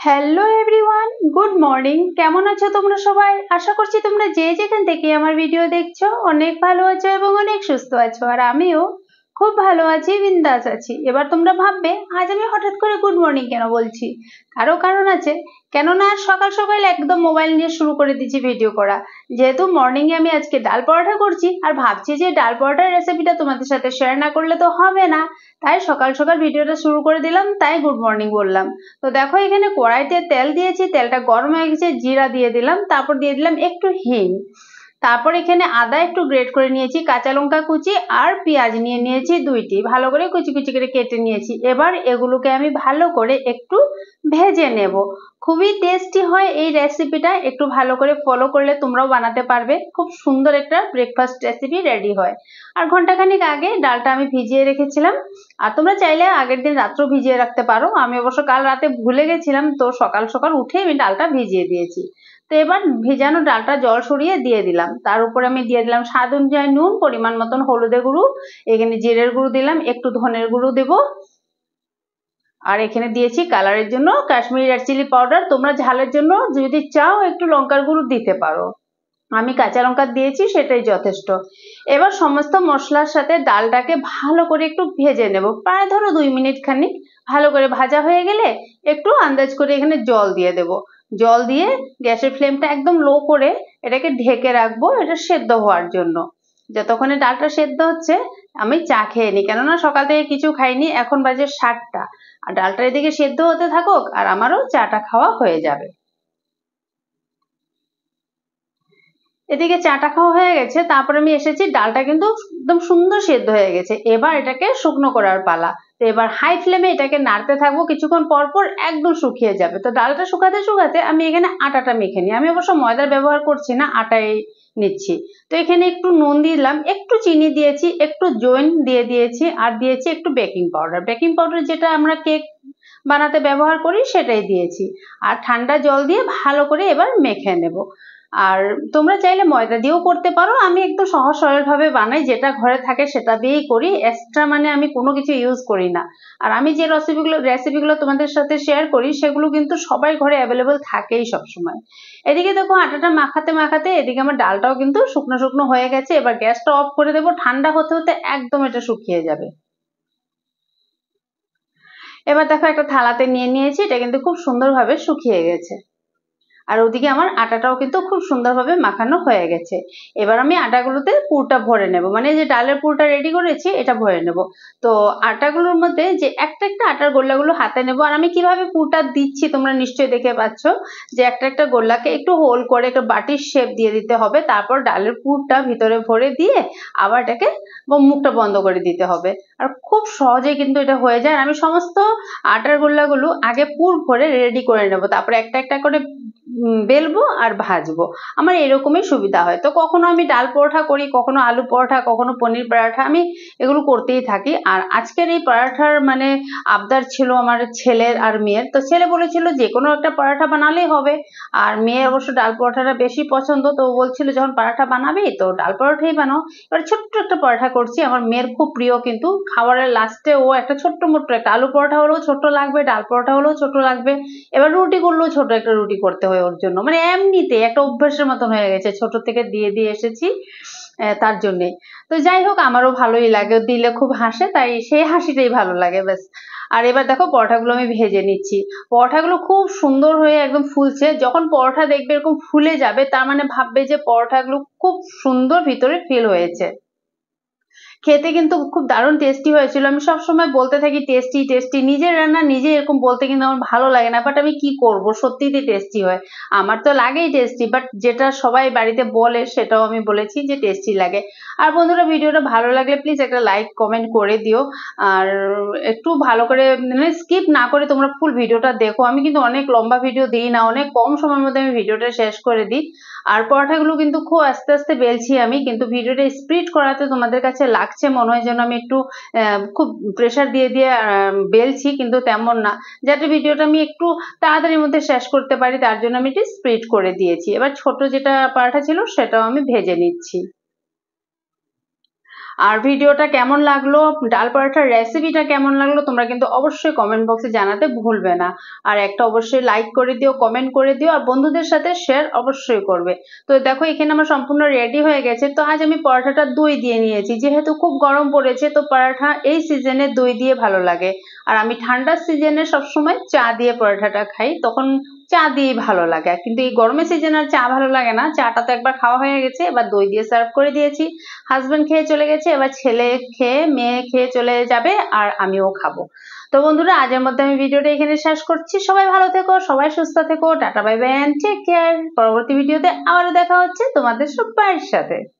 Hello everyone, good morning. কেমন আছো তোমরা সবাই? আশা করছি তোমরা যে যেখান থেকে আমার ভিডিও দেখছো অনেক ভালো আছো এবং অনেক সুস্থ আছো। আর আমিও খুব ভালো আছি, বিন্দাস আছি। এবার তোমরা ভাববে আজ আমি হঠাৎ করে গুড মর্নিং কেন বলছি। কারণ আছে, কেননা সকাল সকাল একদম মোবাইল নিয়ে শুরু করে দিচ্ছি ভিডিও করা। যেহেতু মর্নিং এ আমি আজকে ডাল পরোটা করছি আর ভাবছি যে ডাল পরোটার রেসিপিটা তোমাদের সাথে শেয়ার না করলে তো হবে না, তাই সকাল সকাল ভিডিওটা শুরু করে দিলাম, তাই গুড মর্নিং বললাম। তো দেখো এখানে কড়াইতে তেল দিয়েছি, তেলটা গরম হয়ে গেছে, জিরা দিয়ে দিলাম, তারপর দিয়ে দিলাম একটু হিং। তারপর এখানে আদা একটু গ্রেট করে নিয়েছি, কাঁচা লঙ্কা কুচি আর পেঁয়াজ নিয়ে নিয়েছি দুইটি, ভালো করে কুচি কুচি করে কেটে নিয়েছি। এবার এগুলোকে আমি ভালো করে একটু ভেজে নেব। খুবই টেস্টি হয় এই রেসিপিটা, একটু ভালো করে ফলো করলে তোমরাও বানাতে পারবে। খুব সুন্দর একটা ব্রেকফাস্ট রেসিপি রেডি হয়। আর ঘন্টাখানিক আগে ডালটা আমি ভিজিয়ে রেখেছিলাম। আর তোমরা চাইলে আগের দিন রাত্রেও ভিজিয়ে রাখতে পারো। আমি অবশ্য কাল রাতে ভুলে গেছিলাম, তো সকাল সকাল উঠে আমি ডালটা ভিজিয়ে দিয়েছি। তো এবার ভেজানো ডালটা জল সরিয়ে দিয়ে দিলাম। তার উপরে আমি দিয়ে দিলাম স্বাদ অনুযায়ী নুন, পরিমাণ মতন হলুদের গুঁড়ো, এখানে জিরের গুঁড়ো দিলাম, একটু ধনের গুঁড়ো দেবো। আর এখানে দিয়েছি কালারের জন্য কাশ্মীরি রেড চিলি পাউডার। তোমরা ঝালের জন্য যদি চাও একটু লঙ্কার গুঁড়ো দিতে পারো, আমি কাঁচা লঙ্কা দিয়েছি, সেটাই যথেষ্ট। এবার সমস্ত মশলার সাথে ডালটাকে ভালো করে একটু ভেজে নেব, প্রায় ধরো 2 মিনিট খানিক। ভালো করে ভাজা হয়ে গেলে একটু আন্দাজ করে এখানে জল দিয়ে দেব। জল দিয়ে গ্যাসের ফ্লেমটা একদম লো করে এটাকে ঢেকে রাখবো, এটা সেদ্ধ হওয়ার জন্য। যতক্ষণে ডালটা সেদ্ধ হচ্ছে আমি চা খেয়ে নিই, কেননা সকাল থেকে কিছু খাইনি, এখন বাজে 7টা। আর ডালটা এদিকে সেদ্ধ হতে থাকুক আর আমারও চাটা খাওয়া হয়ে যাবে। এদিকে চাটা খাওয়া হয়ে গেছে, তারপর আমি এসেছি, ডালটা কিন্তু একদম সুন্দর সেদ্ধ হয়ে গেছে। এবার এটাকে শুকনো করার পালা। তো এবার হাই ফ্লেমে এটাকে নাড়তে থাকবো, কিছুক্ষণ পর পর একদম শুকিয়ে যাবে। তো ডালটা শুকাতে শুকাতে আমি এখানে আটাটা মেখে নিই। আমি অবশ্য ময়দার ব্যবহার করছি না, আটাই নিচ্ছি। তো এখানে একটু নুন দিলাম, একটু চিনি দিয়েছি, একটু জৈন দিয়ে দিয়েছি, আর দিয়েছি একটু বেকিং পাউডার। বেকিং পাউডার যেটা আমরা কেক বানাতে ব্যবহার করি সেটাই দিয়েছি। আর ঠান্ডা জল দিয়ে ভালো করে এবার মেখে নেব। আর তোমরা চাইলে ময়দা দিয়েও করতে পারো, আমি একদম সহজ সরল ভাবে বানাই, যেটা ঘরে থাকে সেটা দিয়েই করি। এক্সট্রা মানে আমি কোনো কিছু ইউজ করি না। আর আমি যে রেসিপিগুলো তোমাদের সাথে শেয়ার করি সেগুলো কিন্তু সবাই ঘরে অ্যাভেলেবল থাকেই সবসময়। এদিকে দেখো আটাটা মাখাতে মাখাতে এদিকে আমার ডালটাও কিন্তু শুকনো শুকনো হয়ে গেছে। এবার গ্যাসটা অফ করে দেবো, ঠান্ডা হতে হতে একদম এটা শুকিয়ে যাবে। এবার দেখো একটা থালাতে নিয়ে নিয়েছি, এটা কিন্তু খুব সুন্দরভাবে শুকিয়ে গেছে। আর ওদিকে আমার আটাটাও কিন্তু খুব সুন্দরভাবে মাখানো হয়ে গেছে। এবার আমি আটাগুলোতে পুরটা ভরে নেব, মানে যে ডালের পুরটা রেডি করেছি এটা ভরে নেব। তো আটাগুলোর মধ্যে যে একটা একটা আটার গোল্লাগুলো হাতে নেব। আর আমি কিভাবে পুরটা দিচ্ছি তোমরা নিশ্চয়ই দেখে পাচ্ছ, যে একটা একটা গোল্লাকে একটু হোল করে একটা বাটির শেপ দিয়ে দিতে হবে, তারপর ডালের পুরটা ভিতরে ভরে দিয়ে আবার এটাকে মুখটা বন্ধ করে দিতে হবে। আর খুব সহজে কিন্তু এটা হয়ে যায়। আর আমি সমস্ত আটার গোল্লাগুলো আগে পুর ভরে রেডি করে নেব, তারপরে একটা একটা করে বেলবো আর ভাজবো। আমার এরকমই সুবিধা হয়। তো কখনো আমি ডাল পরোটা করি, কখনো আলু পরোটা, কখনো পনির পরাঠা, আমি এগুলো করতেই থাকি। আর আজকের এই পরাঠার মানে আবদার ছিল আমার ছেলের আর মেয়ের। তো ছেলে বলেছিল যে কোনো একটা পরাঠা বানালেই হবে, আর মেয়ে অবশ্য ডাল পরোটাটা বেশি পছন্দ। তো ও বলছিল যখন পরাঠা বানাবি তো ডাল পরোটাই বানাও। এবার ছোট্ট একটা পরাঠা করছি, আমার মেয়ের খুব প্রিয়। কিন্তু খাবারের লাস্টে ও একটা ছোট্ট মোট্ট একটা আলু পরোটা হলেও ছোট লাগবে, ডাল পরোটা হলেও ছোট লাগবে। এবার রুটি করলেও ছোট একটা রুটি করতে হয় ওর জন্য, মানে এমনিতে একটা অভ্যাসের মতন হয়ে গেছে, ছোট থেকে দিয়ে দিয়ে এসেছি তার জন্যে। তো যাই হোক, আমারও ভালোই লাগে, দিলে খুব হাসে, তাই সেই হাসিটাই ভালো লাগে ব্যাস। আর এবার দেখো পরোটাগুলো আমি ভেজে নিচ্ছি। পরোটাগুলো খুব সুন্দর হয়ে একদম ফুলছে। যখন পরোটা দেখবে এরকম ফুলে যাবে, তার মানে ভাববে যে পরোটাগুলো খুব সুন্দর ভিতরে ফিল হয়েছে। খেতে কিন্তু খুব দারুণ টেস্টি হয়েছিল। আমি সবসময় বলতে থাকি টেস্টি টেস্টি, নিজের রান্না নিজে এরকম বলতে কিন্তু আমার ভালো লাগে না, বাট আমি কি করব, সত্যিই টেস্টি হয়। আমার তো লাগেই টেস্টি, বাট যেটা সবাই বাড়িতে বলে সেটাও আমি বলেছি যে টেস্টি লাগে। আর বন্ধুরা, ভিডিওটা ভালো লাগলে প্লিজ একটা লাইক কমেন্ট করে দিও। আর একটু ভালো করে মানে স্কিপ না করে তোমরা ফুল ভিডিওটা দেখো। আমি কিন্তু অনেক লম্বা ভিডিও দিই না, অনেক কম সময়ের মধ্যে আমি ভিডিওটা শেষ করে দিই। আর পরোটাগুলো কিন্তু খুব আস্তে আস্তে বেলছি আমি, কিন্তু ভিডিওটা স্পিড করাতে তোমাদের কাছে লাগছে মনে হয় যেন আমি একটু খুব প্রেসার দিয়ে দিয়ে বেলছি, কিন্তু তেমন না। যাতে ভিডিওটা আমি একটু তাড়াতাড়ির মধ্যে শেষ করতে পারি, তার জন্য আমি একটু স্পিড করে দিয়েছি। এবার ছোট যেটা পরোটা ছিল সেটাও আমি ভেজে নিচ্ছি। আর ভিডিওটা কেমন লাগলো, ডাল পরোটার রেসিপিটা কেমন লাগলো তোমরা কিন্তু অবশ্যই কমেন্ট বক্সে জানাতে ভুলবে না। আর একটা অবশ্যই লাইক করে দিও, কমেন্ট করে দিও, আর বন্ধুদের সাথে শেয়ার অবশ্যই করবে। তো দেখো এখানে আমার সম্পূর্ণ রেডি হয়ে গেছে। তো আজ আমি পরোটাটা দই দিয়ে নিয়েছি, যেহেতু খুব গরম পড়েছে তো পরোটা এই সিজনে দই দিয়ে ভালো লাগে। আর আমি ঠান্ডার সিজনে সবসময় চা দিয়ে পরোটাটা খাই, তখন চা দিয়েই ভালো লাগে। কিন্তু এই গরমের সিজনে আর চা ভালো লাগে না, চাটা তো একবার খাওয়া হয়ে গেছে, এবার দই দিয়ে সার্ভ করে দিয়েছি। হাজবেন্ড খেয়ে চলে গেছে, এবার ছেলে খেয়ে মেয়ে খেয়ে চলে যাবে, আর আমিও খাবো। তো বন্ধুরা আজের মধ্যে আমি ভিডিওটা এখানে শেষ করছি। সবাই ভালো থেকো, সবাই সুস্থ থেকো, tata bye bye and take care. পরবর্তী ভিডিওতে আবারও দেখা হচ্ছে তোমাদের সবার সাথে।